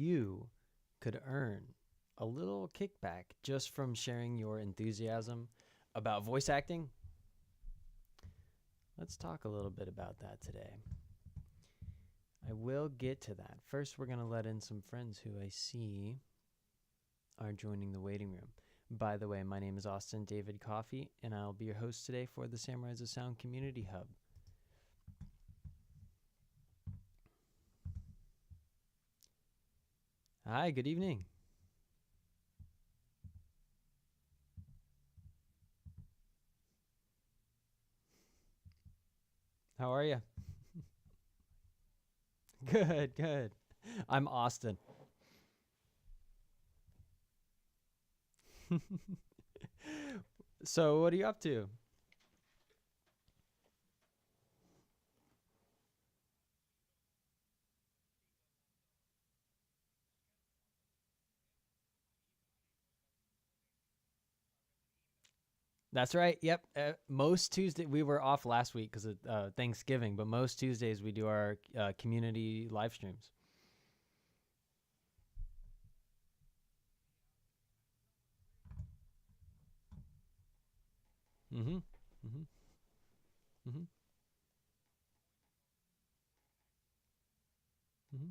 you could earn a little kickback just from sharing your enthusiasm about voice acting? Let's talk a little bit about that today. I will get to that. First, we're going to let in some friends who I see are joining the waiting room. By the way, my name is Austin David Coffey, and I'll be your host today for the Samurais of Sound Community Hub. Hi, good evening. How are you? Good, good. I'm Austin. So, what are you up to? That's right. Yep. Most Tuesday we were off last week because of Thanksgiving, but most Tuesdays we do our community live streams. Mm-hmm. Mm-hmm. Mm-hmm. Mm-hmm.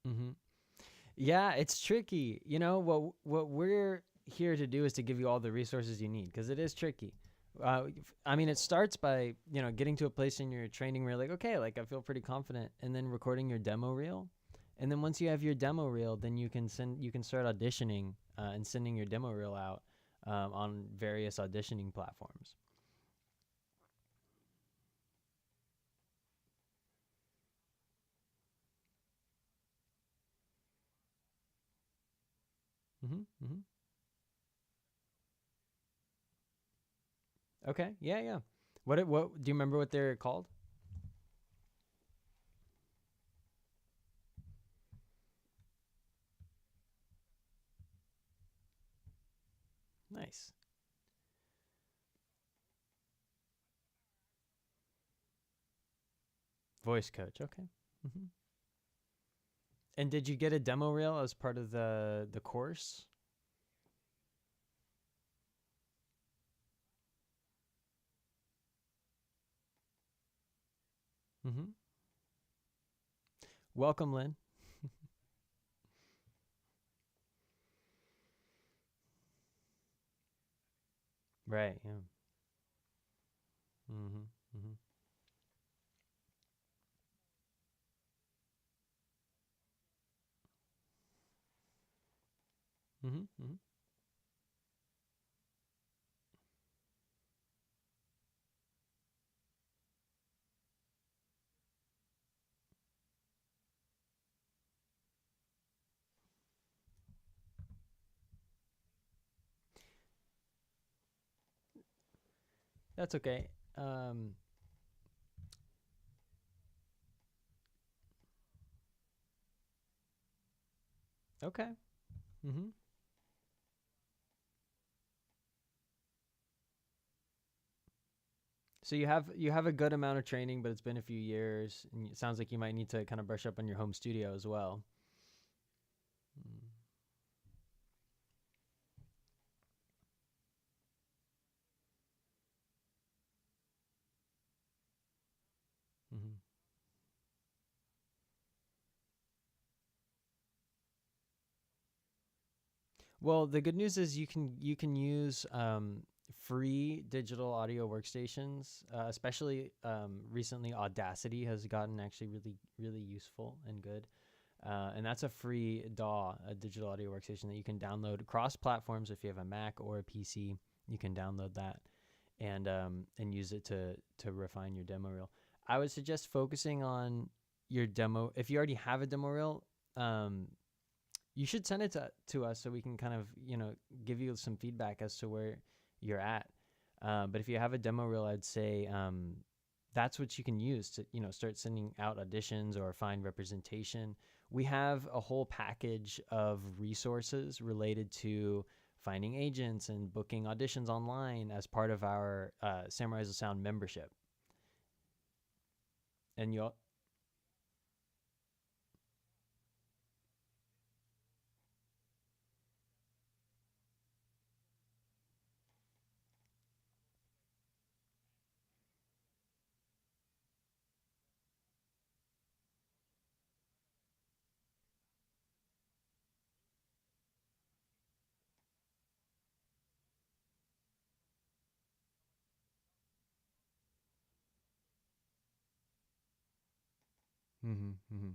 Mm-hmm. Yeah, it's tricky. You know what we're here to do is to give you all the resources you need because it is tricky. I mean, it starts by getting to a place in your training where you're like, okay, like I feel pretty confident, and then recording your demo reel, and then once you have your demo reel, then you can start auditioning and sending your demo reel out on various auditioning platforms. Mm-hmm. Mm-hmm. Okay. Yeah. Yeah. What do you remember what they're called? Nice. Voice coach. Okay. Mm-hmm. And did you get a demo reel as part of the course? Mm-hmm. Welcome, Lynn. Right. Yeah. Mm-hmm. Mm-hmm. Mm-hmm. Mm-hmm. That's okay. Okay. Mm-hmm. So you have a good amount of training, but it's been a few years, and it sounds like you might need to kind of brush up on your home studio as well. Mm-hmm. Well, the good news is you can use free digital audio workstations. Especially recently, Audacity has gotten actually really useful and good. And that's a free DAW, a digital audio workstation that you can download across platforms. If you have a Mac or a PC, you can download that and use it to refine your demo reel. I would suggest focusing on your demo. If you already have a demo reel, um, you should send it to us so we can kind of give you some feedback as to where you're at. But if you have a demo reel, I'd say that's what you can use to, start sending out auditions or find representation. We have a whole package of resources related to finding agents and booking auditions online as part of our Samurai of Sound membership. And you'll mm-hmm, mm-hmm.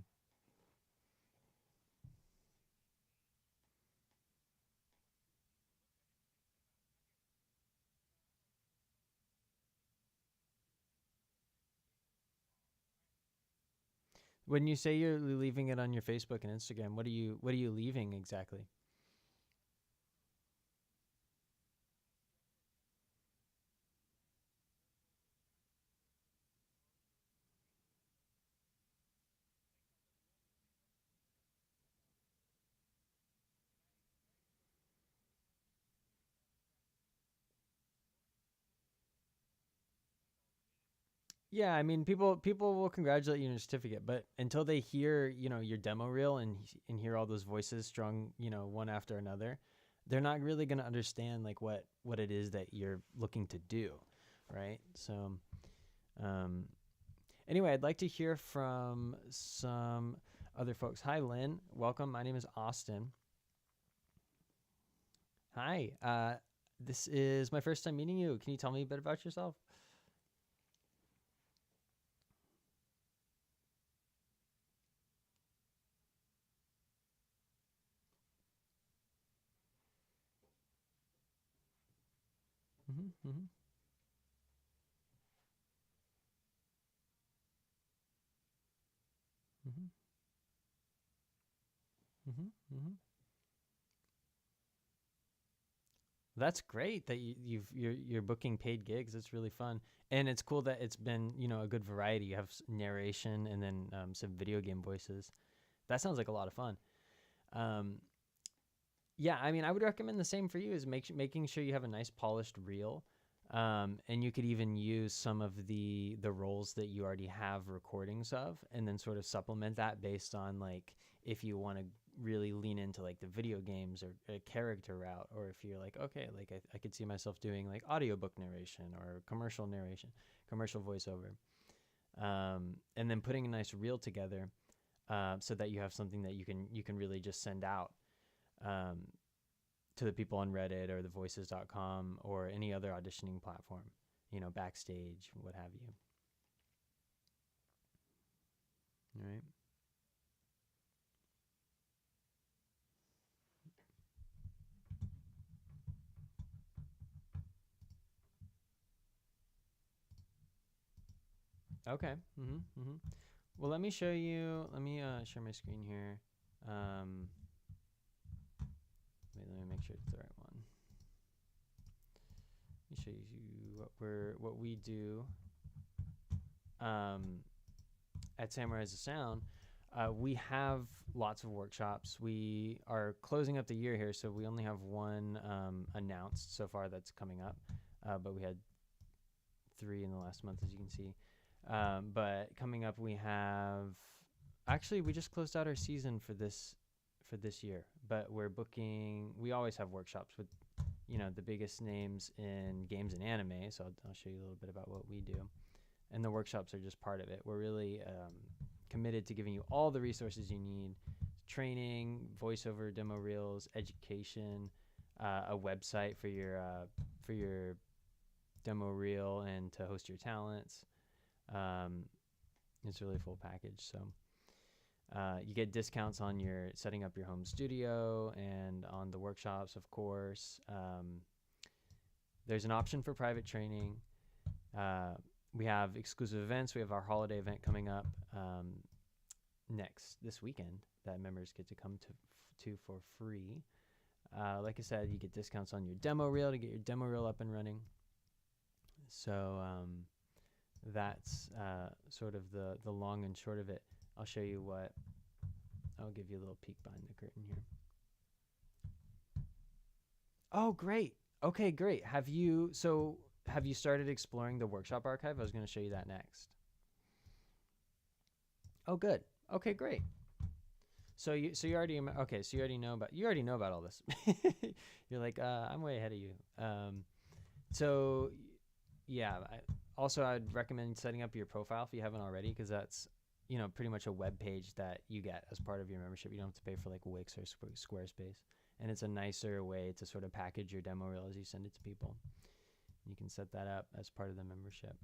When you say you're leaving it on your Facebook and Instagram, what are you leaving exactly? Yeah, I mean, people will congratulate you on your certificate, but until they hear, your demo reel and hear all those voices strung, one after another, they're not really going to understand like what it is that you're looking to do, right? So, um anyway, I'd like to hear from some other folks. Hi, Lynn. Welcome. My name is Austin. Hi. This is my first time meeting you. Can you tell me a bit about yourself? Mm-hmm, mm-hmm, mm-hmm, mm-hmm, mm-hmm. That's great that you're booking paid gigs. It's really fun, and it's cool that it's been a good variety. You have narration and then some video game voices. That sounds like a lot of fun. Um, yeah, I mean, I would recommend the same for you is making sure you have a nice polished reel, and you could even use some of the roles that you already have recordings of, and then sort of supplement that based on like if you want to really lean into like the video games or a character route, or if you're like, okay, like I could see myself doing like audiobook narration or commercial narration, commercial voiceover, and then putting a nice reel together, so that you have something that you can really just send out, um, to the people on Reddit or the voices.com or any other auditioning platform, Backstage, what have you. All right. Okay. Mm-hmm. Mm-hmm. Well, let me show you. Let me share my screen here. Um, wait, let me make sure it's the right one. Let me show you what we do. Um, at Samurai as a Sound, we have lots of workshops. We are closing up the year here, so we only have one announced so far that's coming up, but we had three in the last month, as you can see. But coming up, we have actually we just closed out our season for this year, but we're booking. We always have workshops with the biggest names in games and anime. So I'll show you a little bit about what we do, and the workshops are just part of it. We're really committed to giving you all the resources you need: training, voiceover, demo reels, education, a website for your demo reel and to host your talents. Um, it's really a full package. So you get discounts on your setting up your home studio and on the workshops, of course. There's an option for private training. Uh, we have exclusive events. We have our holiday event coming up this weekend that members get to come to for free. Like I said, you get discounts on your demo reel to get your demo reel up and running. So that's sort of the long and short of it. I'll show you what. I'll give you a little peek behind the curtain here. Oh, great. Okay, great. Have you started exploring the workshop archive? I was going to show you that next. Oh, good. Okay, great. So you already okay. So you already know about all this. You're like, I'm way ahead of you. So yeah. I'd recommend setting up your profile if you haven't already, because that's pretty much a web page that you get as part of your membership. You don't have to pay for like Wix or Squarespace, and it's a nicer way to sort of package your demo reel as you send it to people. You can set that up as part of the membership.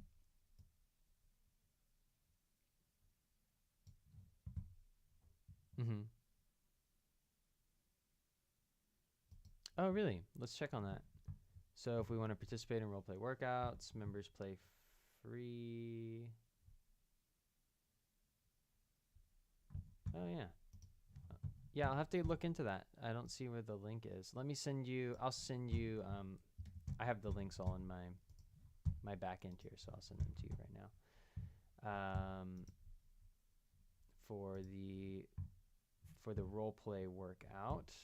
Mm-hmm. Oh, really? Let's check on that. So if we want to participate in roleplay workouts, members play free. Oh, yeah. Yeah, I'll have to look into that. I don't see where the link is. Let me send you. I'll send you. I have the links all in my back end here, so I'll send them to you right now. For the role play workout,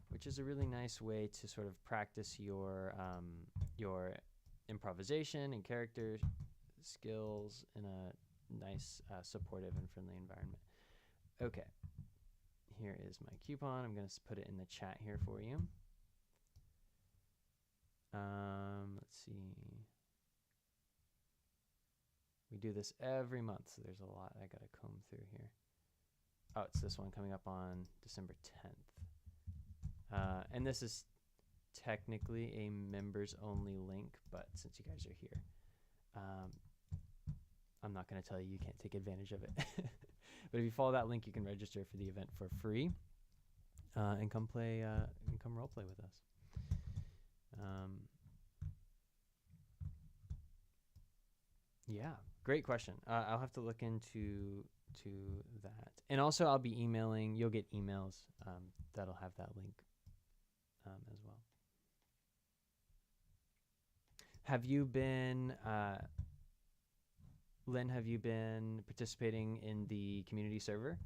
which is a really nice way to sort of practice your improvisation and character skills in a nice, supportive and friendly environment. Okay, here is my coupon. I'm going to put it in the chat here for you. Let's see. We do this every month, so there's a lot I got to comb through here. Oh, it's this one coming up on December 10th. And this is technically a members-only link, but since you guys are here, I'm not going to tell you can't take advantage of it. But if you follow that link, you can register for the event for free and come play and come role play with us. Yeah, great question. I'll have to look into that, and also I'll be emailing. You'll get emails that'll have that link as well. Have you been, Lynn? Have you been participating in the community server?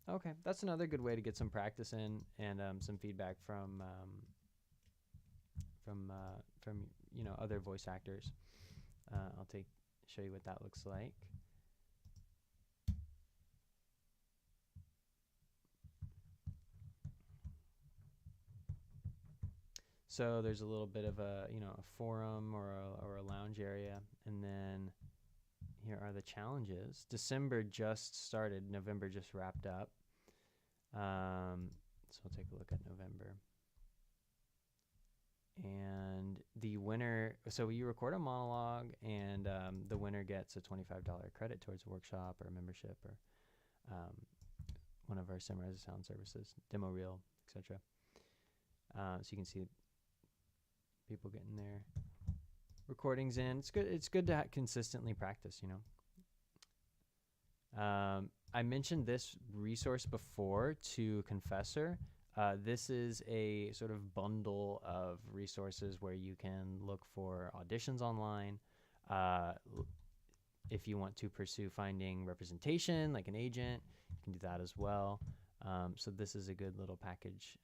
Okay, that's another good way to get some practice in and some feedback from other voice actors. I'll show you what that looks like. So there's a little bit of a forum or a lounge area, and then here are the challenges. December just started. November just wrapped up. So we'll take a look at November. And the winner, so you record a monologue, and the winner gets a $25 credit towards a workshop or a membership or one of our Samurai Sound services, demo reel, etc. So you can see people getting their recordings in. It's good to consistently practice, I mentioned this resource before to Confessor. This is a sort of bundle of resources where you can look for auditions online. If you want to pursue finding representation, like an agent, you can do that as well. So this is a good little package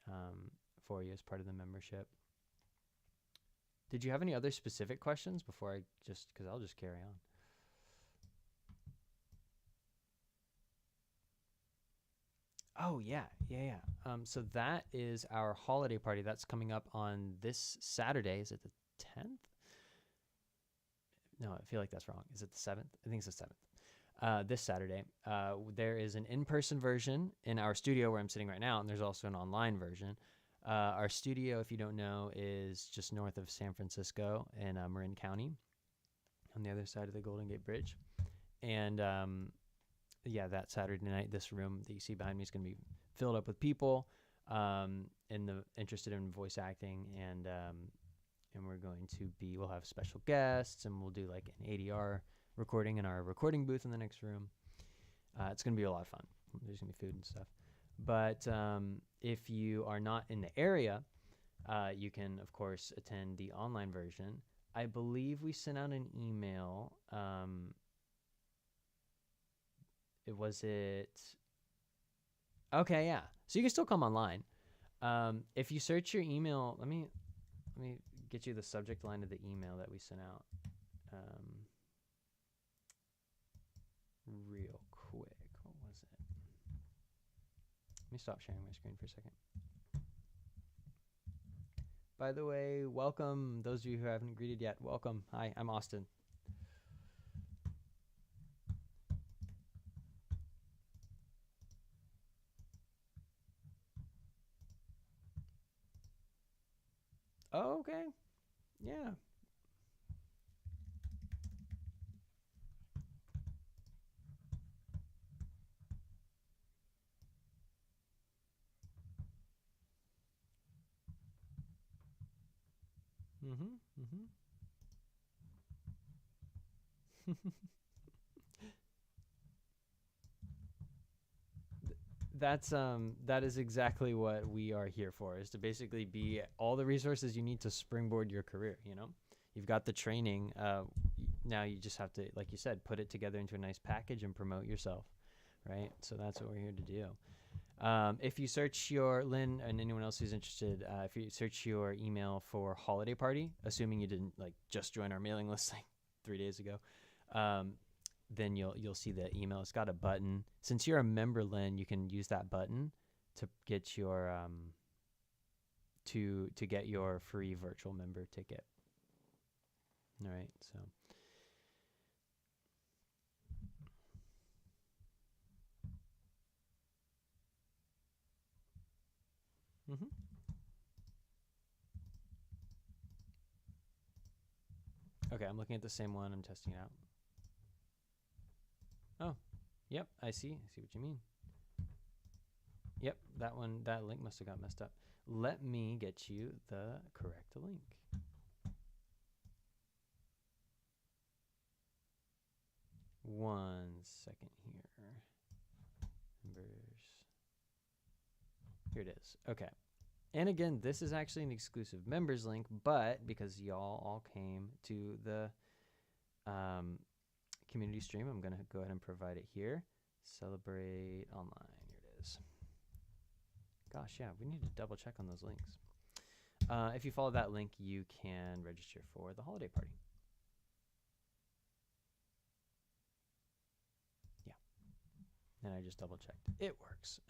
for you as part of the membership. Did you have any other specific questions before because I'll just carry on. Oh, yeah. So that is our holiday party. That's coming up on this Saturday. Is it the 10th? No, I feel like that's wrong. Is it the 7th? I think it's the 7th. This Saturday. There is an in-person version in our studio where I'm sitting right now, and there's also an online version. Our studio, if you don't know, is just north of San Francisco in Marin County on the other side of the Golden Gate Bridge. And that Saturday night, this room that you see behind me is going to be filled up with people interested in voice acting, and we'll have special guests, and we'll do like an ADR recording in our recording booth in the next room. It's going to be a lot of fun. There's going to be food and stuff. But if you are not in the area, you can, of course, attend the online version. I believe we sent out an email. It was it. Okay, yeah. So you can still come online. If you search your email, let me get you the subject line of the email that we sent out. Real quick. What was it? Let me stop sharing my screen for a second. By the way, welcome. Those of you who haven't greeted yet, welcome. Hi, I'm Austin. Oh, okay. Yeah. Mm-hmm. Mm-hmm. That is exactly what we are here for, is to basically be all the resources you need to springboard your career. You've got the training. Now you just have to, like you said, put it together into a nice package and promote yourself, right? So that's what we're here to do. If you search your, Lynn and anyone else who's interested, if you search your email for holiday party, assuming you didn't like just join our mailing list like 3 days ago, then you'll see the email. It's got a button. Since you're a member, Lynn, you can use that button to get your to get your free virtual member ticket. All right, so. Mm-hmm. Okay, I'm looking at the same one. I'm testing it out. Oh, yep, I see what you mean. Yep, that link must have got messed up. Let me get you the correct link. One second here. Members. Here it is. Okay. And again, this is actually an exclusive members link, but because y'all all came to the community stream, I'm going to go ahead and provide it here. Celebrate online. Here it is. Gosh, yeah, we need to double check on those links. If you follow that link, you can register for the holiday party. Yeah. And I just double checked. It works.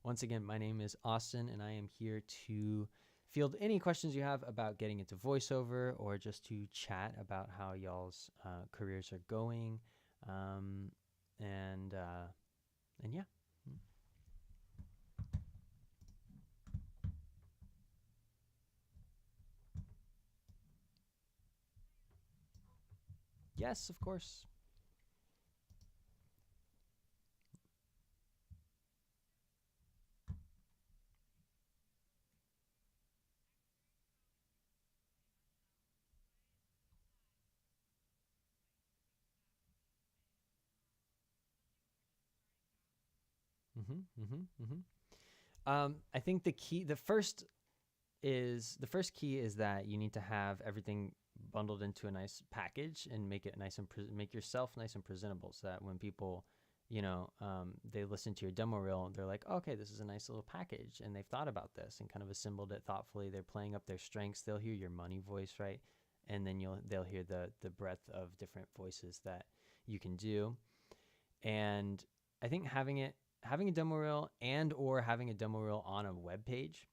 Once again, my name is Austin, and I am here to field any questions you have about getting into voiceover, or just to chat about how y'all's careers are going, and yeah. Yes, of course. I think the first key is that you need to have everything bundled into a nice package and make it nice and make yourself nice and presentable, so that when people, they listen to your demo reel, they're like, oh, okay, this is a nice little package, and they've thought about this and kind of assembled it thoughtfully. They're playing up their strengths. They'll hear your money voice, right? And then they'll hear the breadth of different voices that you can do. And I think having a demo reel and or having a demo reel on a web page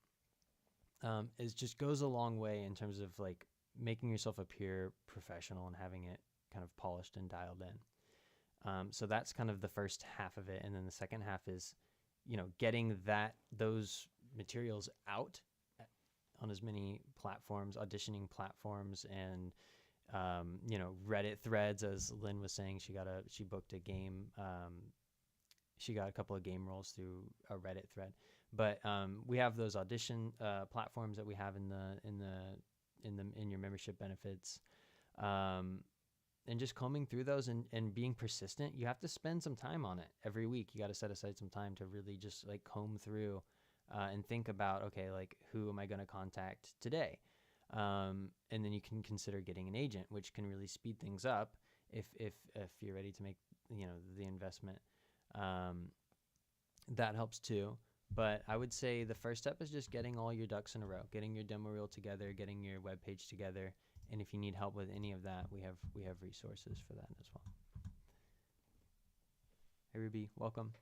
is just goes a long way in terms of like making yourself appear professional and having it kind of polished and dialed in. So that's kind of the first half of it, and then the second half is, getting those materials out on as many platforms, auditioning platforms, and Reddit threads. As Lynn was saying, she booked a game. She got a couple of game roles through a Reddit thread. But we have those audition platforms that we have in your membership benefits, and just combing through those and being persistent. You have to spend some time on it every week. You got to set aside some time to really just like comb through and think about, okay, like who am I going to contact today? And then you can consider getting an agent, which can really speed things up if you're ready to make the investment. Um, that helps too. But I would say the first step is just getting all your ducks in a row, getting your demo reel together, getting your web page together. And if you need help with any of that, we have resources for that as well. Hey Ruby, welcome.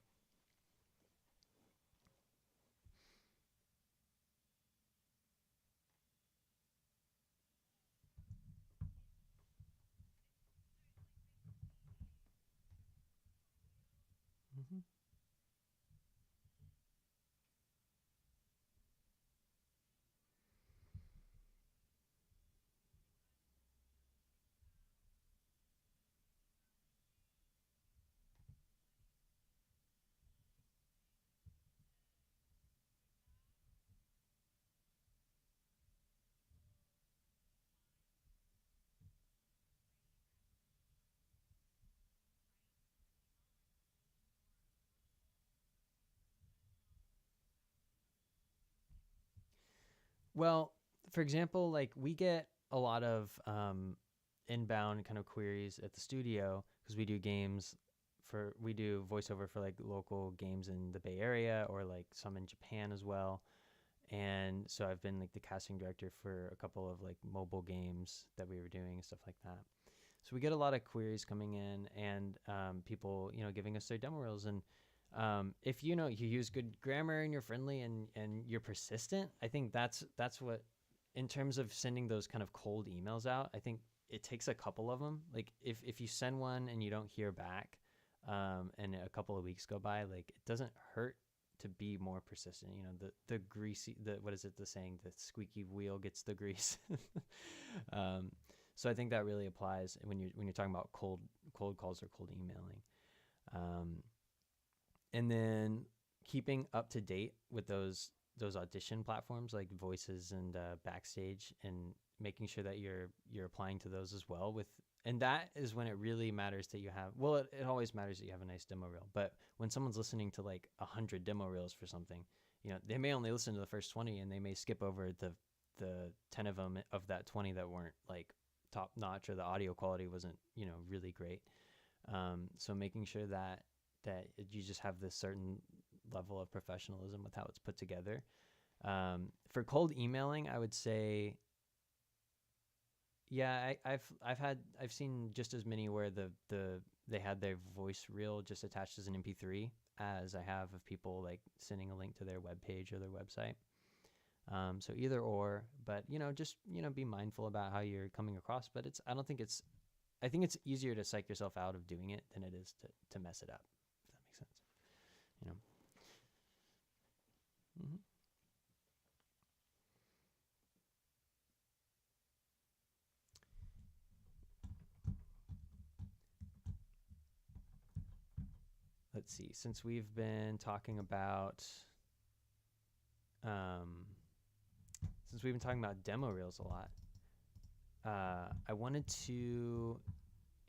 Mm-hmm. Well, for example, like we get a lot of inbound kind of queries at the studio because we do games we do voiceover for like local games in the Bay Area or like some in Japan as well. And so I've been like the casting director for a couple of like mobile games that we were doing and stuff like that. So we get a lot of queries coming in and people, giving us their demo reels. And if you use good grammar and you're friendly and you're persistent, I think that's what, in terms of sending those kind of cold emails out, I think it takes a couple of them. Like if you send one and you don't hear back, and a couple of weeks go by, like it doesn't hurt to be more persistent. The greasy, what is it, the saying, the squeaky wheel gets the grease. um, so I think that really applies when you're talking about cold calls or cold emailing. Um, and then keeping up to date with those audition platforms like Voices and Backstage, and making sure that you're applying to those as well. And that is when it really matters that you have, well, it always matters that you have a nice demo reel. But when someone's listening to like 100 demo reels for something, they may only listen to the first 20 and they may skip over the 10 of them of that 20 that weren't like top notch, or the audio quality wasn't really great. So making sure that you just have this certain level of professionalism with how it's put together. For cold emailing, I would say, yeah, I've seen just as many where they had their voice reel just attached as an MP3 as I have of people like sending a link to their web page or their website. So either or, but just be mindful about how you're coming across. But I think it's easier to psych yourself out of doing it than it is to mess it up. If that makes sense, you know. Mm-hmm. Let's see. Since we've been talking about um, demo reels a lot, I wanted to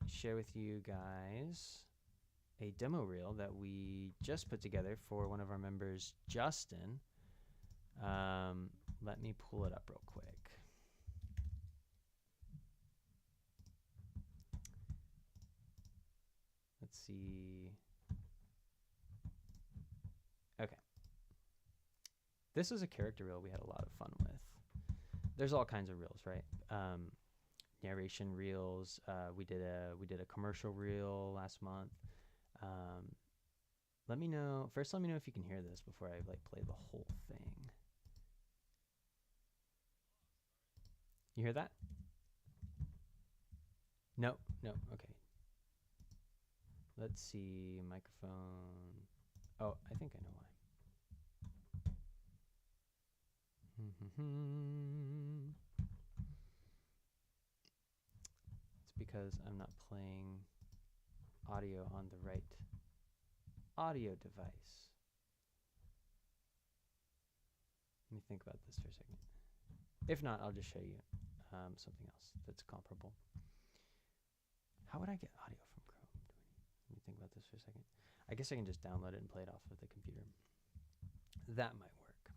share with you guys a demo reel that we just put together for one of our members, Justin. Let me pull it up real quick. Let's see. Okay. This is a character reel we had a lot of fun with. There's all kinds of reels, right? Narration reels. We did a commercial reel last month. Let me know if you can hear this before I like play the whole thing. You hear that? No. Okay. Let's see, microphone. Oh, I think I know why. It's because I'm not playing audio on the right audio device. Let me think about this for a second. If not, I'll just show you something else that's comparable. How would I get audio from Chrome? Let me think about this for a second. I guess I can just download it and play it off of the computer. That might work.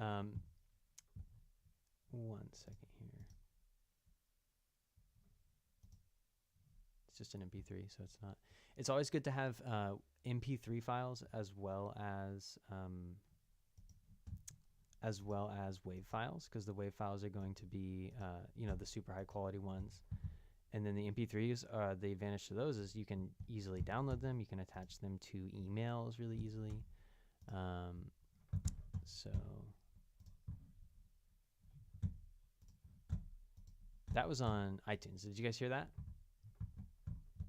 Um, 1 second here. It's just an MP3, so it's not. It's always good to have MP3 files as well as WAV files, because the WAV files are going to be the super high quality ones, and then the MP3s. The advantage to those is you can easily download them. You can attach them to emails really easily. So that was on iTunes. Did you guys hear that?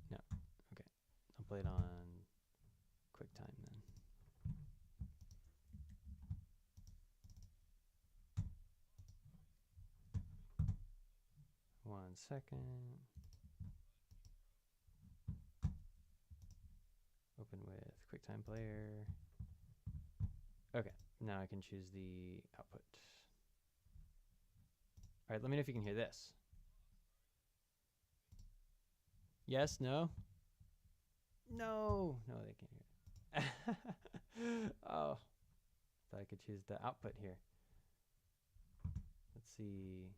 No. Okay. I'll play it on QuickTime then. One second. Open with QuickTime Player. Okay. Now I can choose the output. All right. Let me know if you can hear this. Yes? No? No. No, they can't hear it. Oh. Thought I could choose the output here. Let's see.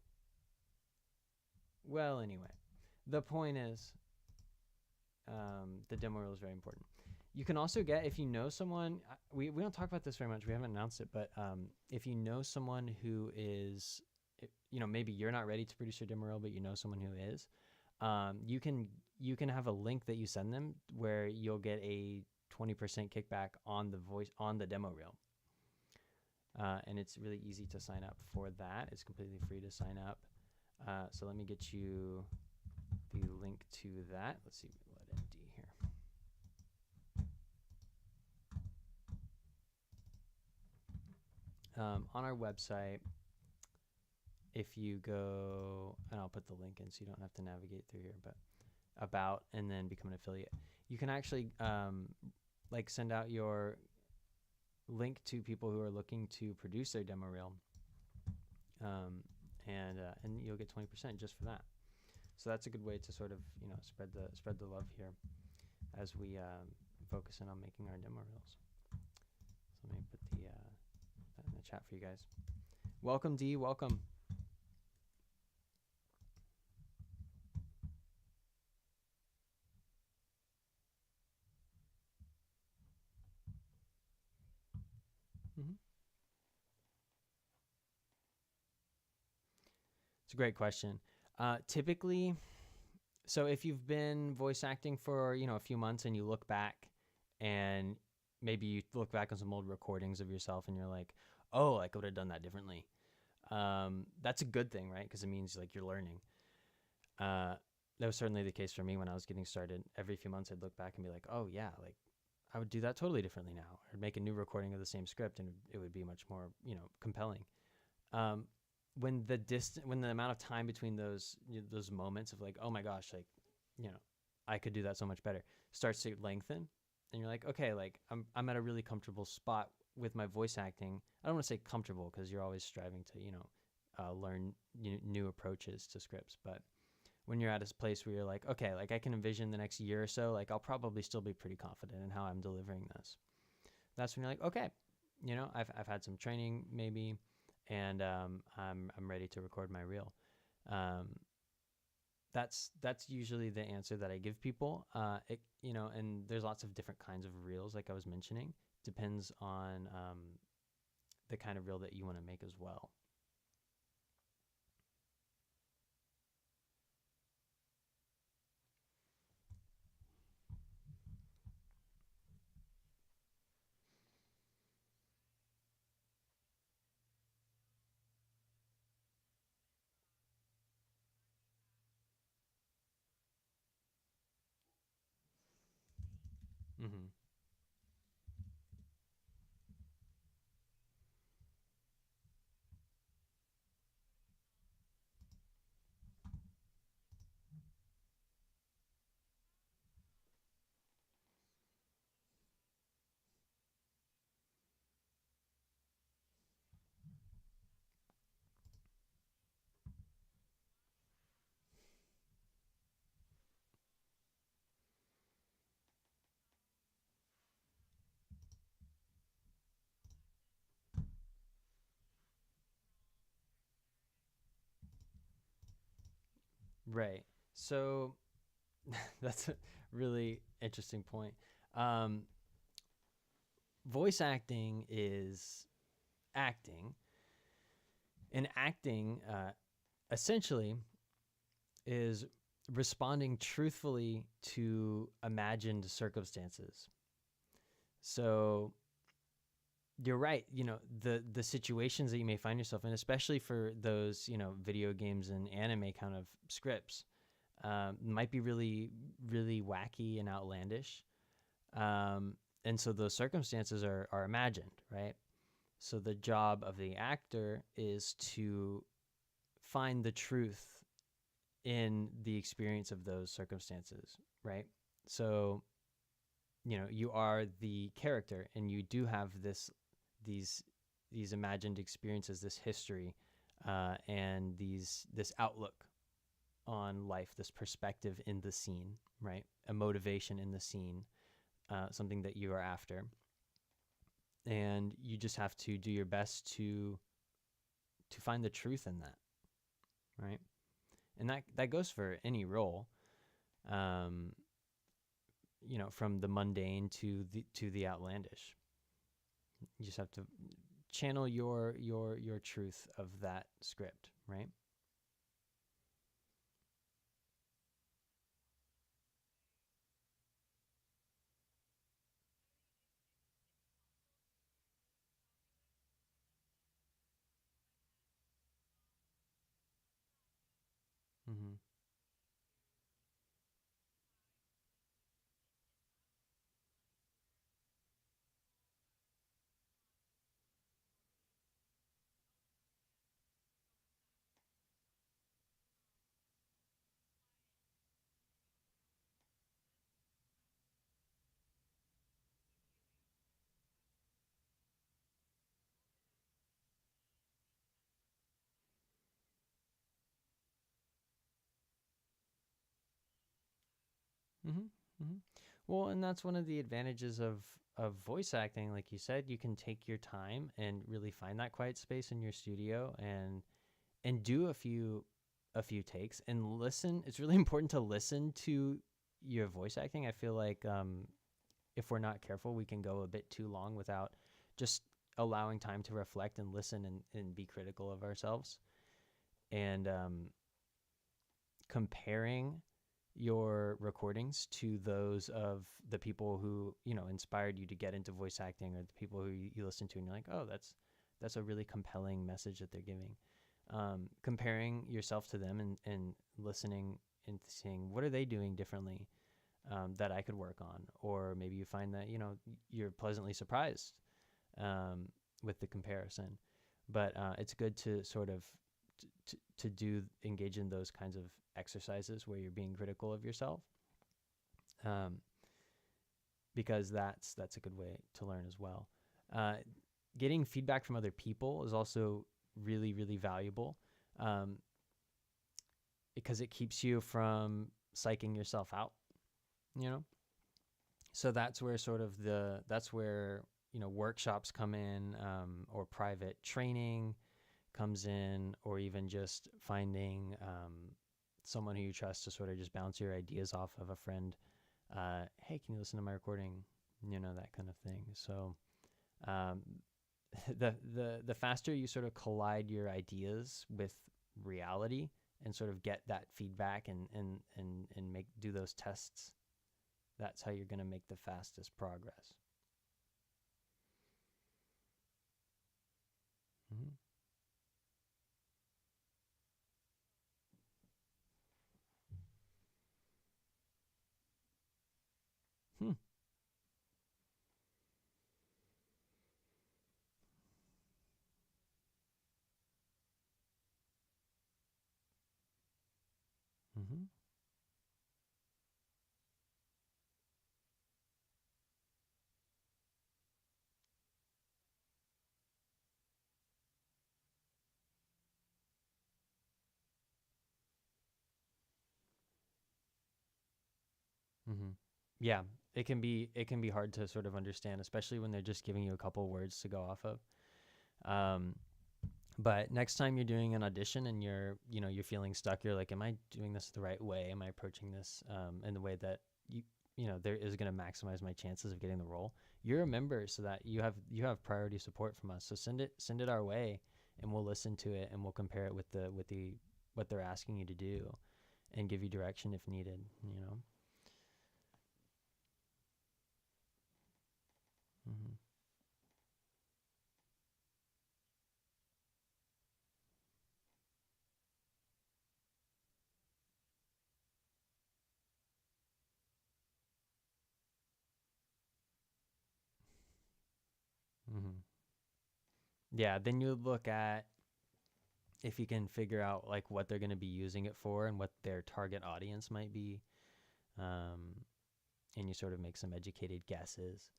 Well, anyway. The point is, the demo reel is very important. You can also get, if you know someone, we don't talk about this very much, we haven't announced it, but if you know someone who is, maybe you're not ready to produce your demo reel, but you know someone who is, you can have a link that you send them where you'll get a 20% kickback on the demo reel. And it's really easy to sign up for that. It's completely free to sign up. So let me get you the link to that. Let's see, let MD here. On our website, if you go, and I'll put the link in so you don't have to navigate through here, but about and then become an affiliate, you can actually send out your link to people who are looking to produce their demo reel, and you'll get 20% just for that. So that's a good way to sort of spread the love here as we focus in on making our demo reels. So let me put that in the chat for you guys. Welcome, D. Welcome. It's a great question. Typically, so if you've been voice acting for a few months and you look back, and maybe you look back on some old recordings of yourself and you're like, oh, I could have done that differently. That's a good thing, right? Because it means like you're learning. That was certainly the case for me when I was getting started. Every few months I'd look back and be like, oh yeah, like I would do that totally differently now, or make a new recording of the same script and it would be much more, compelling. When the amount of time between those moments of like, oh my gosh, like, I could do that so much better, starts to lengthen, and you're like, okay, like I'm at a really comfortable spot with my voice acting. I don't want to say comfortable because you're always striving to, learn new approaches to scripts. But when you're at a place where you're like, okay, like I can envision the next year or so, like I'll probably still be pretty confident in how I'm delivering this. That's when you're like, okay, I've had some training maybe, and I'm ready to record my reel. That's usually the answer that I give people. And there's lots of different kinds of reels, like I was mentioning. Depends on the kind of reel that you want to make as well. Mm-hmm. Right. So that's a really interesting point. Um, Voice acting is acting, and acting essentially is responding truthfully to imagined circumstances. So you're right. The situations that you may find yourself in, especially for those video games and anime kind of scripts, might be really really wacky and outlandish. And so those circumstances are imagined, right? So the job of the actor is to find the truth in the experience of those circumstances, right? So, you are the character and you do have these these imagined experiences, this history, and this outlook on life, this perspective in the scene, right? A motivation in the scene, something that you are after, and you just have to do your best to find the truth in that, right? And that goes for any role, um, from the mundane to the outlandish. You just have to channel your truth of that script, right? Mm-hmm. Mm-hmm. Mm-hmm. Well, and that's one of the advantages of voice acting. Like you said, you can take your time and really find that quiet space in your studio and do a few takes and listen. It's really important to listen to your voice acting. I feel like if we're not careful, we can go a bit too long without just allowing time to reflect and listen and be critical of ourselves. And comparing your recordings to those of the people who inspired you to get into voice acting, or the people who you listen to and you're like, oh, that's a really compelling message that they're giving. Comparing yourself to them and listening and seeing what are they doing differently, that I could work on. Or maybe you find that you're pleasantly surprised, um, with the comparison. But it's good to sort of to do engage in those kinds of exercises where you're being critical of yourself, um, because that's a good way to learn as well. Uh, Getting feedback from other people is also really really valuable, um, because it keeps you from psyching yourself out. You know, so that's where workshops come in, or private training comes in, or even just finding someone who you trust to sort of just bounce your ideas off of, a friend. Hey, can you listen to my recording? That kind of thing. So um, the faster you sort of collide your ideas with reality and sort of get that feedback and make do those tests, that's how you're going to make the fastest progress. Mm-hmm. Hmm. Mm-hmm. Mm-hmm. Yeah, it can be hard to sort of understand, especially when they're just giving you a couple words to go off of. Um, But next time you're doing an audition and you're feeling stuck, you're like, am I doing this the right way? Am I approaching this in the way that there is going to maximize my chances of getting the role? You're a member, so that you have priority support from us. So send it our way, and we'll listen to it, and we'll compare it with the what they're asking you to do, and give you direction if needed. Mm-hmm. Mm-hmm. Yeah, then you look at if you can figure out like what they're going to be using it for and what their target audience might be, um, and you sort of make some educated guesses.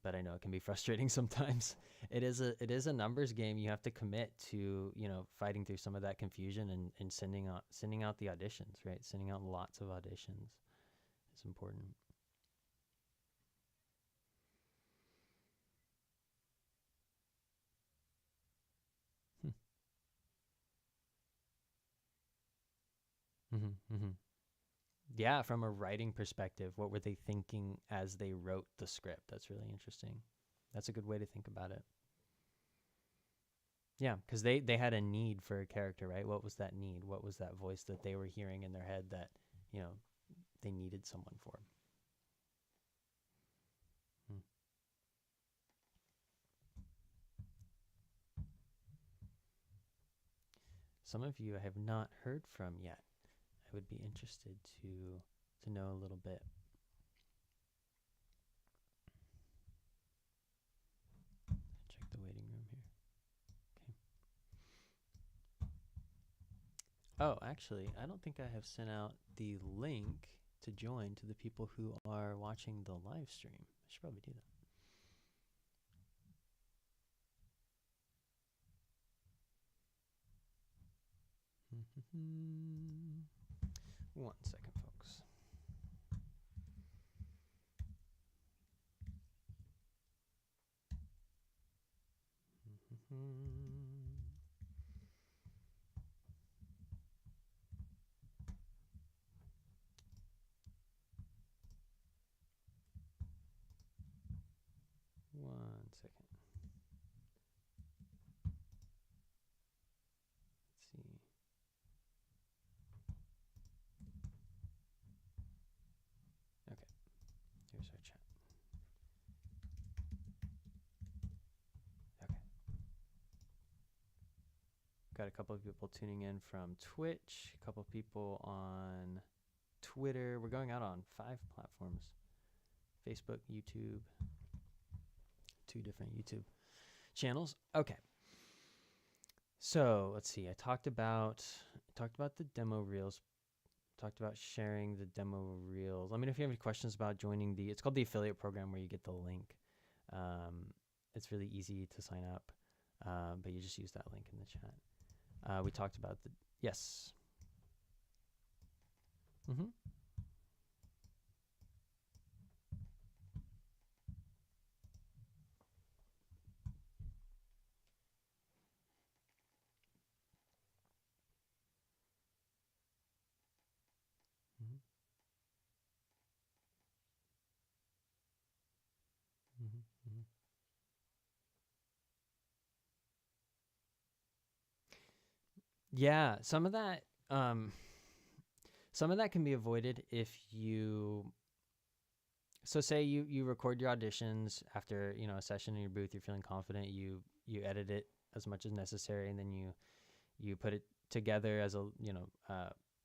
But I know it can be frustrating sometimes. It is a numbers game. You have to commit to fighting through some of that confusion, and sending out the auditions, right? Sending out lots of auditions is important. Mm-hmm, mm-hmm. Yeah, from a writing perspective, what were they thinking as they wrote the script? That's really interesting. That's a good way to think about it. Yeah, because they had a need for a character, right? What was that need? What was that voice that they were hearing in their head that you know they needed someone for? Hmm. Some of you I have not heard from yet. I would be interested to know a little bit. Check the waiting room here. Okay. Oh, actually, I don't think I have sent out the link to join to the people who are watching the live stream. I should probably do that. One second, folks. One second. Let's see. Okay, here's our chat. Okay. Got a couple of people tuning in from Twitch, a couple of people on Twitter. We're going out on 5 platforms: Facebook, YouTube, 2 different YouTube channels. Okay. So let's see. I talked about the demo reels. Talked about sharing the demo reels. Let me know if you have any questions about joining the. It's called the affiliate program, where you get the link. Um, it's really easy to sign up, but you just use that link in the chat. We talked about the yes. Mm-hmm. Mm-hmm. Mm-hmm. Mm-hmm. Yeah, some of that can be avoided if you. So say you record your auditions after a session in your booth. You're feeling confident. You edit it as much as necessary, and then you put it together as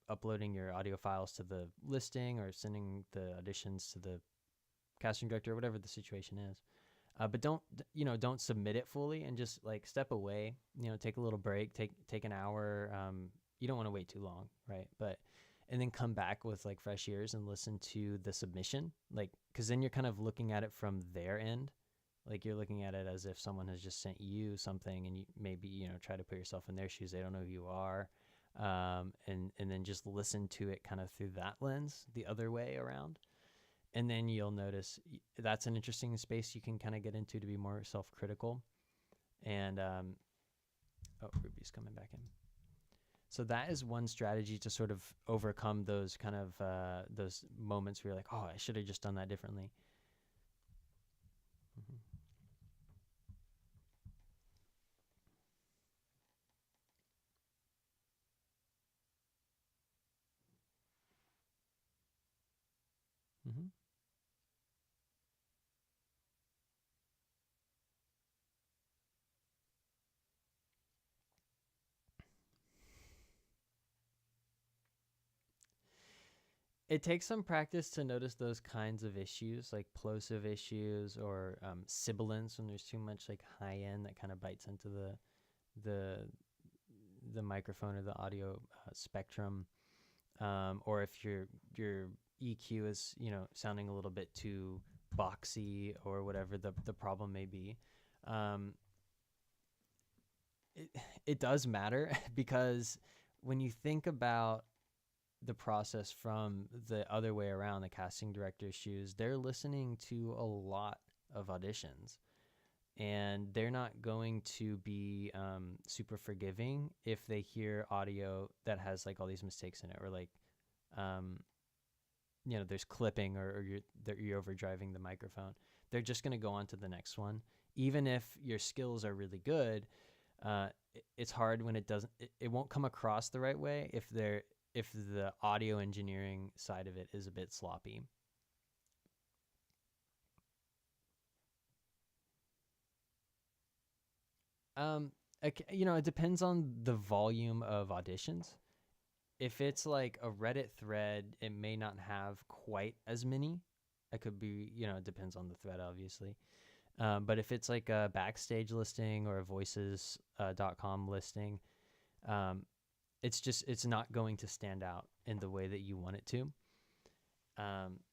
uploading your audio files to the listing, or sending the auditions to the casting director, or whatever the situation is. But don't submit it fully, and just like step away. Take a little break. Take an hour. You don't want to wait too long, right? But and then come back with like fresh ears and listen to the submission, like because then you're kind of looking at it from their end. Like you're looking at it as if someone has just sent you something, and you maybe try to put yourself in their shoes. They don't know who you are, and then just listen to it kind of through that lens, the other way around. And then you'll notice that's an interesting space you can kind of get into to be more self-critical. And Oh, Ruby's coming back in. So that is one strategy to sort of overcome those kind of those moments where you're like, oh, I should have just done that differently. Mm-hmm. Mm-hmm. It takes some practice to notice those kinds of issues, like plosive issues or sibilance when there's too much like high end that kind of bites into the the microphone or the audio spectrum, or if your EQ is sounding a little bit too boxy or whatever the problem may be. Um, it it does matter because when you think about the process from the other way around, the casting director's shoes, they're listening to a lot of auditions, and they're not going to be super forgiving if they hear audio that has like all these mistakes in it, or like um, there's clipping, or you're overdriving the microphone. They're just going to go on to the next one, even if your skills are really good. It's hard when it doesn't. It won't come across the right way if the audio engineering side of it is a bit sloppy. Um, it depends on the volume of auditions. If it's like a Reddit thread, it may not have quite as many. It could be, it depends on the thread, obviously. But if it's like a backstage listing or a voices.com listing, um, it's not going to stand out in the way that you want it to.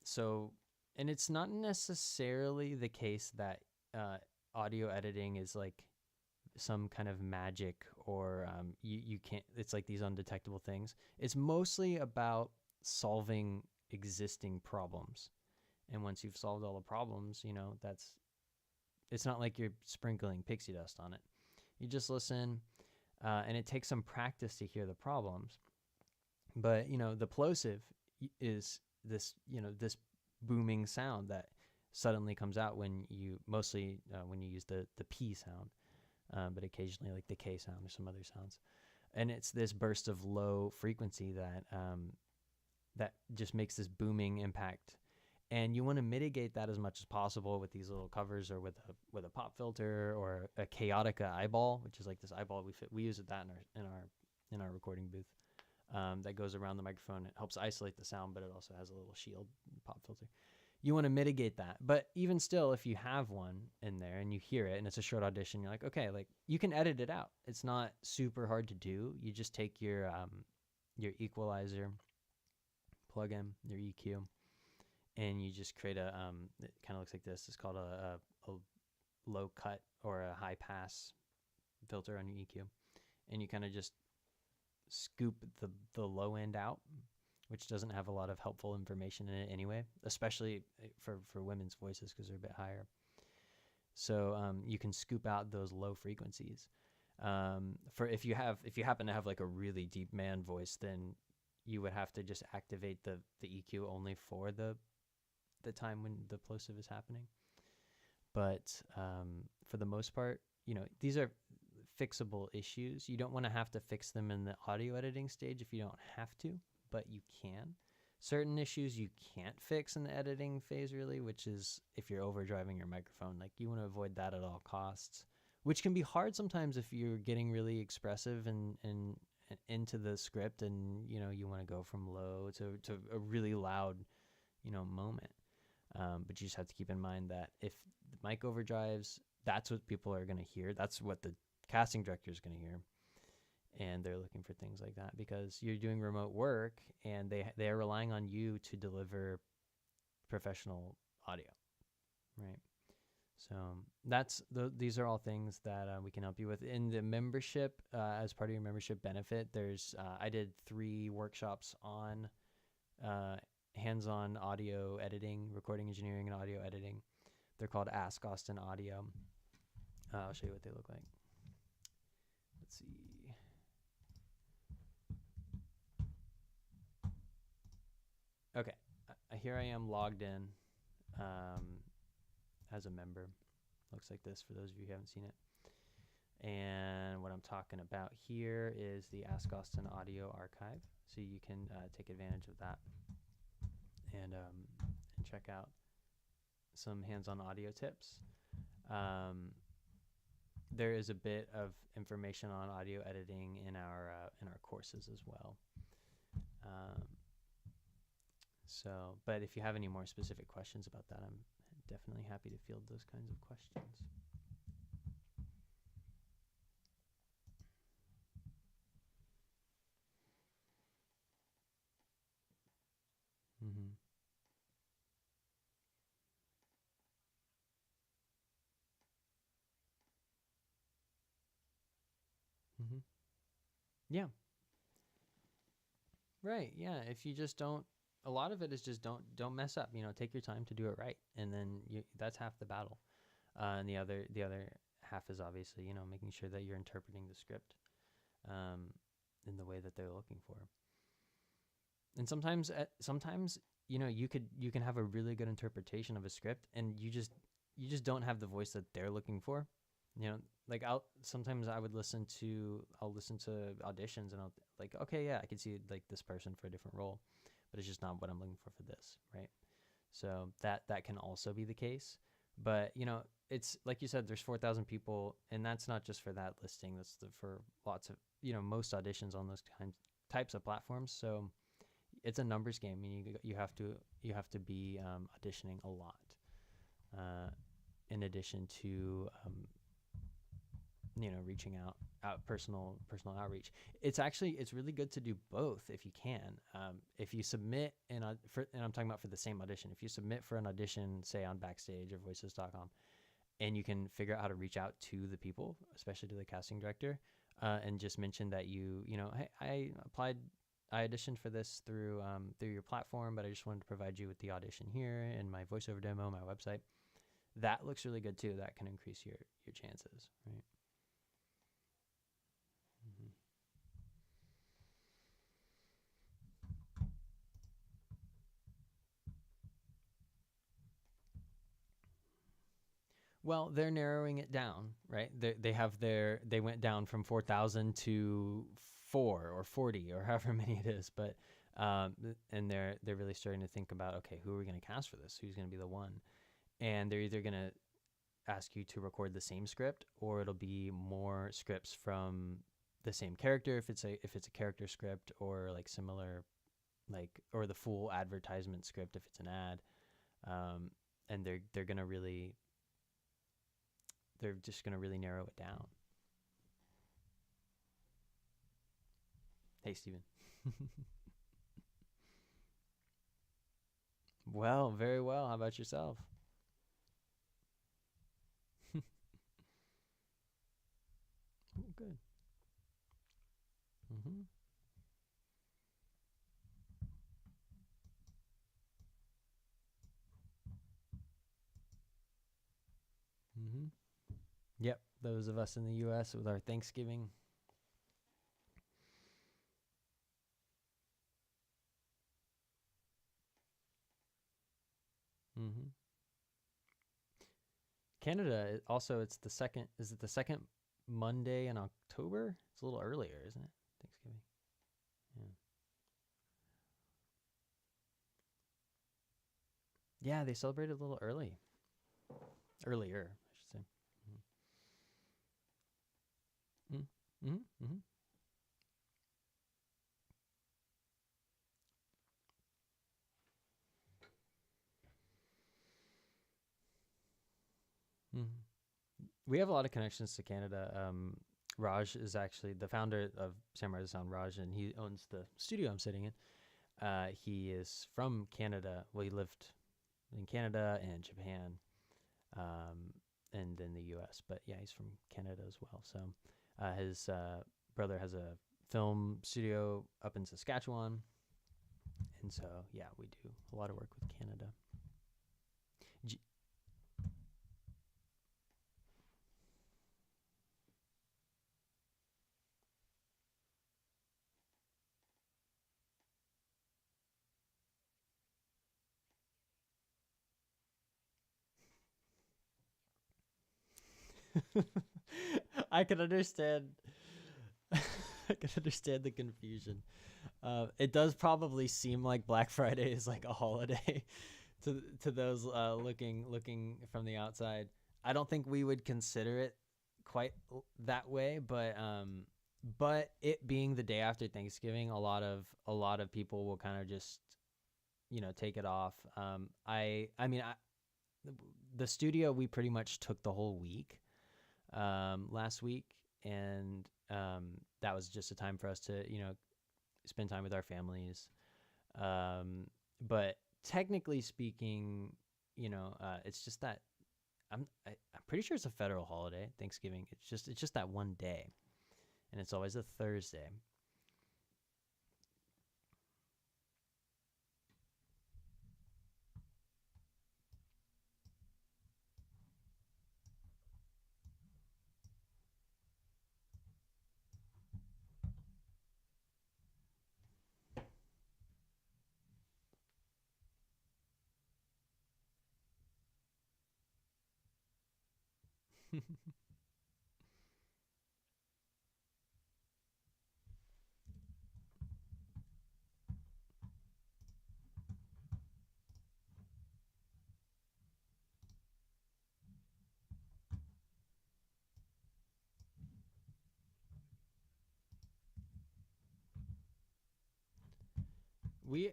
So, and it's not necessarily the case that audio editing is like some kind of magic, or you can't, it's like these undetectable things. It's mostly about solving existing problems. And once you've solved all the problems, it's not like you're sprinkling pixie dust on it. You just listen, and it takes some practice to hear the problems. But the plosive is this booming sound that suddenly comes out when you mostly when you use the P sound, but occasionally like the K sound or some other sounds. And it's this burst of low frequency that just makes this booming impact. And you want to mitigate that as much as possible with these little covers, or with a pop filter, or a Chaotica eyeball, which is like this eyeball we use that in our recording booth, that goes around the microphone. It helps isolate the sound, but it also has a little shield pop filter. You want to mitigate that. But even still, if you have one in there and you hear it and it's a short audition, you're like, okay, like you can edit it out. It's not super hard to do. You just take your equalizer, plug in your EQ, and you just create it kind of looks like this. It's called a low cut or a high pass filter on your EQ. And you kind of just scoop the low end out, which doesn't have a lot of helpful information in it anyway, especially for women's voices because they're a bit higher. So you can scoop out those low frequencies. For if you happen to have like a really deep man voice, then you would have to just activate the EQ only for the time when the plosive is happening. But for the most part, these are fixable issues. You don't want to have to fix them in the audio editing stage if you don't have to, but you can. Certain issues you can't fix in the editing phase, really, which is if you're overdriving your microphone. Like, you want to avoid that at all costs, which can be hard sometimes if you're getting really expressive and into the script, and you want to go from low to a really loud moment. But you just have to keep in mind that if the mic overdrives, that's what people are going to hear. That's what the casting director is going to hear. And they're looking for things like that because you're doing remote work, and they are relying on you to deliver professional audio, right? So these are all things that we can help you with in the membership. As part of your membership benefit, there's I did 3 workshops on hands-on audio editing, recording engineering, and audio editing. They're called Ask Austin Audio. I'll show you what they look like. Let's see. here I am logged in as a member. Looks like this for those of you who haven't seen it. And what I'm talking about here is the Ask Austin audio archive. So you can take advantage of that and check out some hands-on audio tips. There is a bit of information on audio editing in our courses as well. But if you have any more specific questions about that, I'm definitely happy to field those kinds of questions. Mm-hmm. Mm-hmm. Yeah. Right. Yeah. If you just don't, a lot of it is just don't mess up. Take your time to do it right, and then that's half the battle. And the other half is obviously making sure that you're interpreting the script in the way that they're looking for. And sometimes you can have a really good interpretation of a script, and you just don't have the voice that they're looking for. Like I'll listen to auditions, and I'll like, okay, yeah, I can see like this person for a different role, but it's just not what I'm looking for this, right? So that can also be the case. But it's like you said, there's 4,000 people, and that's not just for that listing. That's for lots of most auditions on those types of platforms. So it's a numbers game, and you have to be auditioning a lot, in addition to reaching out personal outreach. It's really good to do both if you can. If you submit and I'm talking about for the same audition, if you submit for an audition, say on Backstage or Voices.com, and you can figure out how to reach out to the people, especially to the casting director, and just mention that hey, I auditioned for this through your platform, but I just wanted to provide you with the audition here and my voiceover demo, my website. That looks really good too. That can increase your chances, right? Mm-hmm. Well, they're narrowing it down, right? They went down from 4,000 to 4 or 40 or however many it is, but and they're really starting to think about, okay, who are we going to cast for this? Who's going to be the one? And they're either going to ask you to record the same script, or it'll be more scripts from the same character if it's a character script, or like similar, like, or the full advertisement script if it's an ad. And they're just gonna really narrow it down. Hey, Steven. Well, very well. How about yourself? Oh, good. Mm-hmm. Mm-hmm. Yep. Those of us in the U.S. with our Thanksgiving. Mm-hmm. Canada also, it's the second. Is it the second Monday in October? It's a little earlier, isn't it? Thanksgiving. Yeah. Yeah, they celebrated a little earlier, I should say. Mm-hmm. Mm-hmm. Mm-hmm. Mm-hmm. We have a lot of connections to Canada. Raj is actually the founder of Samurai the Sound, Raj, and he owns the studio I'm sitting in. He is from Canada. Well, he lived in Canada and Japan, and then the U.S. But yeah, he's from Canada as well. So his brother has a film studio up in Saskatchewan, and so yeah, we do a lot of work with Canada. G- I can understand. I can understand the confusion. It does probably seem like Black Friday is like a holiday to those looking from the outside. I don't think we would consider it quite that way, but it being the day after Thanksgiving, a lot of people will kind of just take it off. I mean the studio, we pretty much took the whole week last week, and that was just a time for us to spend time with our families. Um, but technically speaking, it's just that I'm pretty sure it's a federal holiday, Thanksgiving. It's just that one day, and it's always a Thursday. we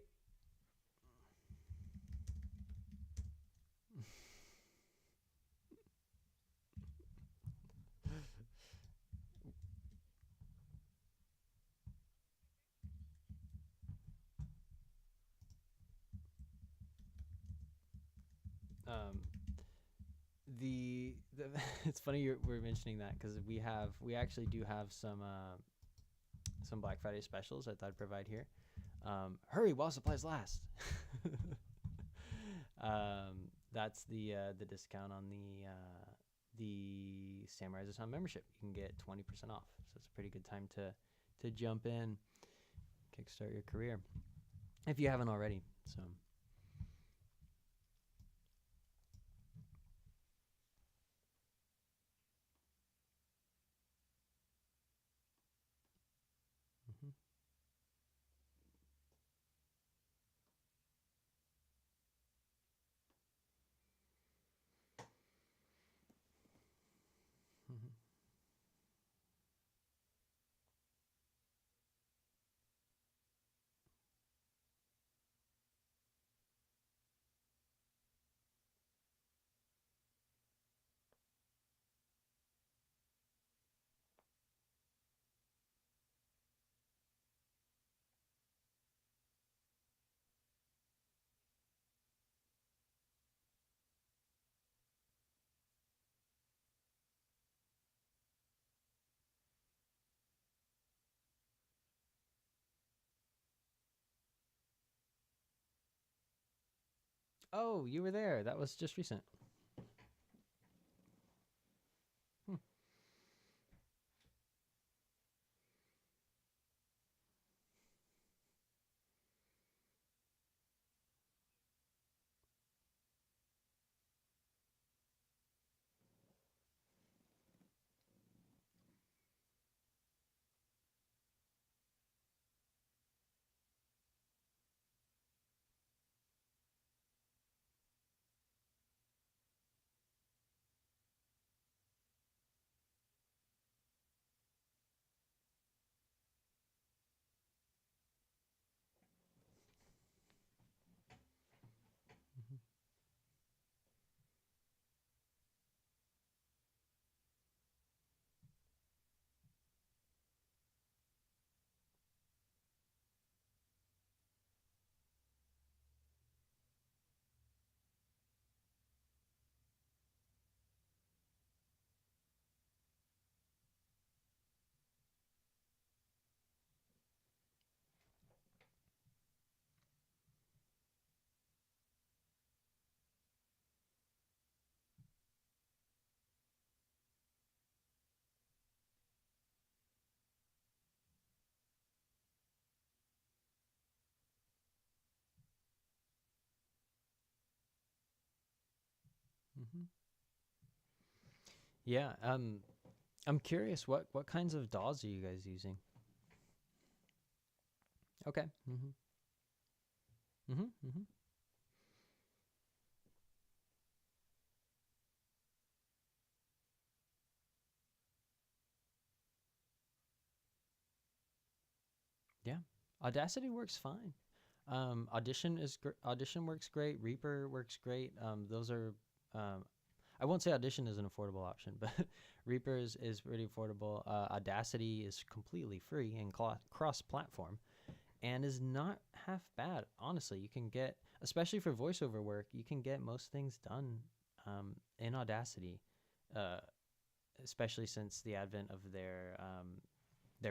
um the it's funny we're mentioning that because we actually do have some Black Friday specials I thought I'd provide here. Hurry while supplies last. That's the discount on the Samurai Zone membership. You can get 20% off. So it's a pretty good time to jump in, kickstart your career if you haven't already. So. Mhm. Mhm. Oh, you were there. That was just recent. Hmm. Mhm. Mhm. Yeah. I'm curious. What kinds of DAWs are you guys using? Okay. Mhm. Mhm. Mhm. Yeah. Audacity works fine. Audition works great. Reaper works great. Those are um, I won't say Audition is an affordable option, but Reaper is pretty affordable. Audacity is completely free and cross-platform, and is not half bad. Honestly, you can get, especially for voiceover work, you can get most things done in Audacity, uh, especially since the advent of their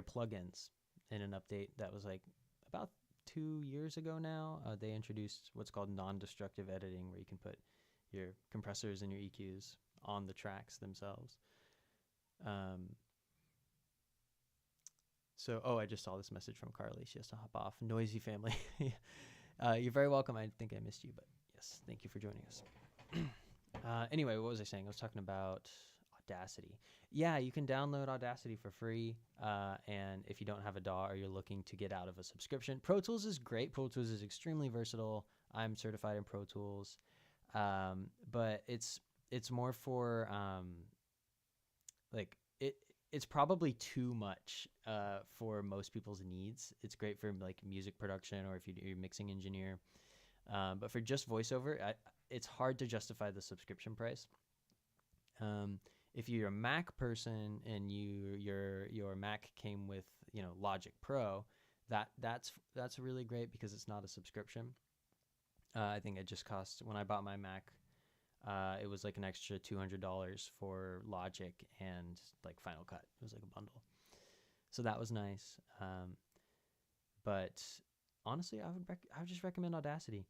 plugins in an update that was like about 2 years ago now. They introduced what's called non-destructive editing, where you can put your compressors and your EQs on the tracks themselves. Um, I just saw this message from Carly. She has to hop off. Noisy family. You're very welcome. I think I missed you, but yes, thank you for joining us. Anyway, what was I saying? I was talking about Audacity. Yeah, you can download Audacity for free. And if you don't have a DAW or you're looking to get out of a subscription, Pro Tools is great. Pro Tools is extremely versatile. I'm certified in Pro Tools, but it's more for like it. It's probably too much for most people's needs. It's great for like music production or if you're a mixing engineer, but for just voiceover, it's hard to justify the subscription price. Um, if you're a Mac person and your Mac came with Logic Pro, that's really great because it's not a subscription. I think it just cost when I bought my Mac. It was like an extra $200 for Logic and like Final Cut. It was like a bundle, so that was nice. But honestly, I would just recommend Audacity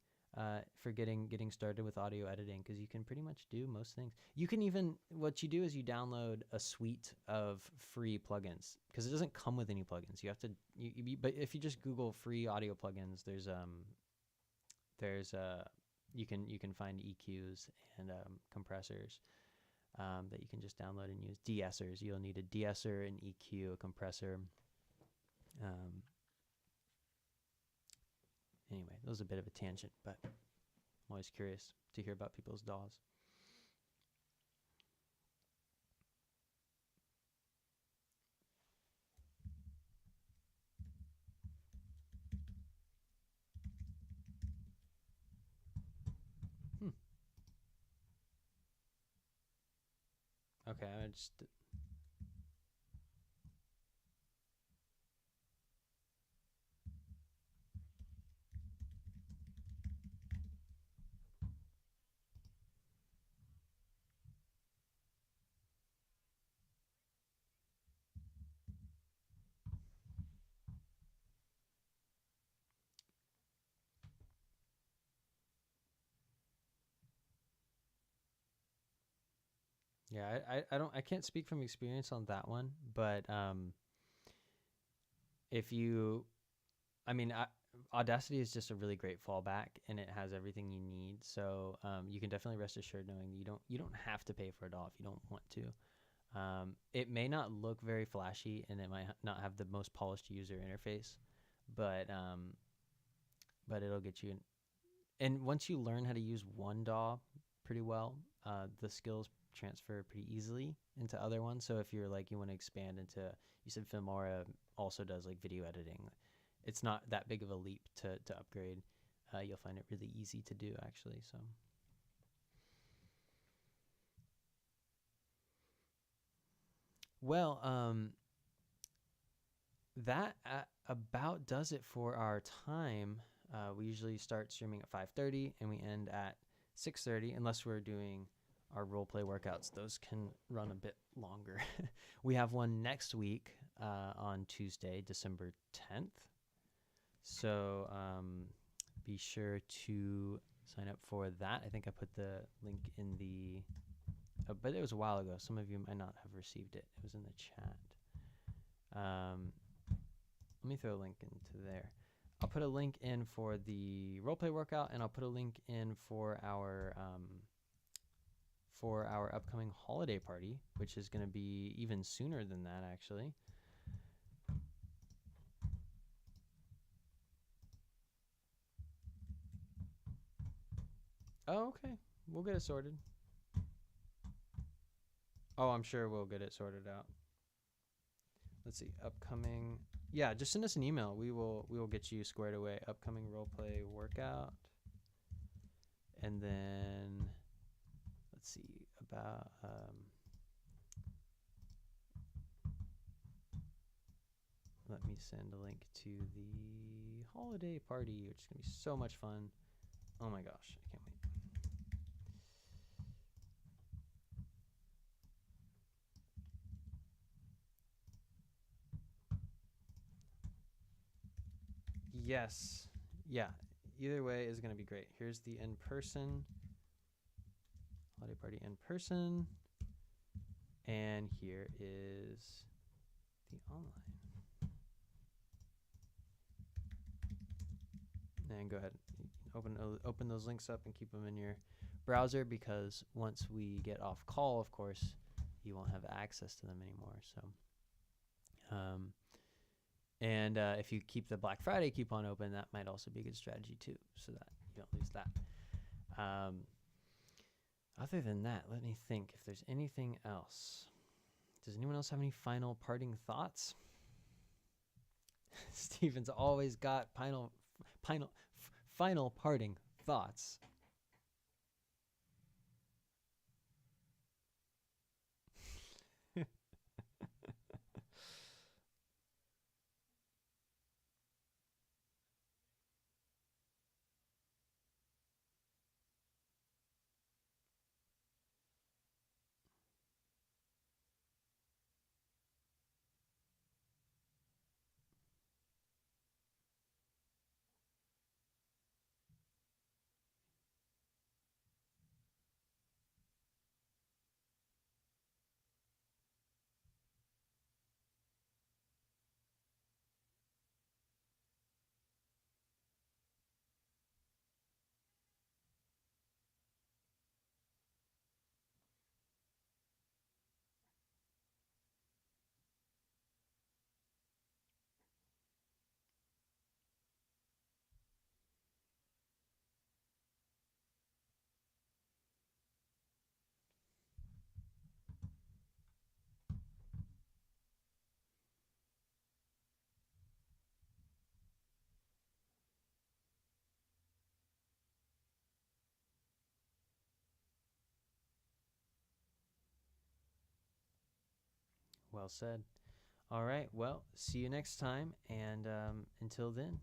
for getting started with audio editing because you can pretty much do most things. You can even what you do is you download a suite of free plugins because it doesn't come with any plugins. You have to but if you just Google free audio plugins, there's you can find EQs and compressors that you can just download and use. De-essers, you'll need a de-esser, an EQ, a compressor. Um, Anyway, that was a bit of a tangent, but I'm always curious to hear about people's DAWs. Hmm. Okay, I just yeah, I can't speak from experience on that one, but if you, I mean, Audacity is just a really great fallback, and it has everything you need. So you can definitely rest assured knowing that you don't have to pay for it all if you don't want to. It may not look very flashy, and it might not have the most polished user interface, but it'll get you. And once you learn how to use one DAW pretty well, the skills transfer pretty easily into other ones. So if you're like you want to expand into, you said Filmora also does like video editing. It's not that big of a leap to upgrade. You'll find it really easy to do actually. So well, that about does it for our time. We usually start streaming at 5:30 and we end at 6:30, unless we're doing our role play workouts. Those can run a bit longer. We have one next week on Tuesday, December 10th. So be sure to sign up for that. I think I put the link in the, but it was a while ago. Some of you might not have received it. It was in the chat. Let me throw a link into there. I'll put a link in for the roleplay workout, and I'll put a link in for our for our upcoming holiday party, which is going to be even sooner than that, actually. Oh, okay. We'll get it sorted. Oh, I'm sure we'll get it sorted out. Let's see. Upcoming. Yeah, just send us an email. We will get you squared away. Upcoming roleplay workout. And then let's see about let me send a link to the holiday party, which is going to be so much fun. Oh my gosh, I can't wait. Yes. Yeah. Either way is going to be great. Here's the in-person holiday party in person. And here is the online. And go ahead, open those links up and keep them in your browser, because once we get off call, of course, you won't have access to them anymore. So, and if you keep the Black Friday coupon open, that might also be a good strategy too, so that you don't lose that. Other than that, let me think if there's anything else. Does anyone else have any final parting thoughts? Steven's always got final parting thoughts. Well said. All right. Well, see you next time. And until then,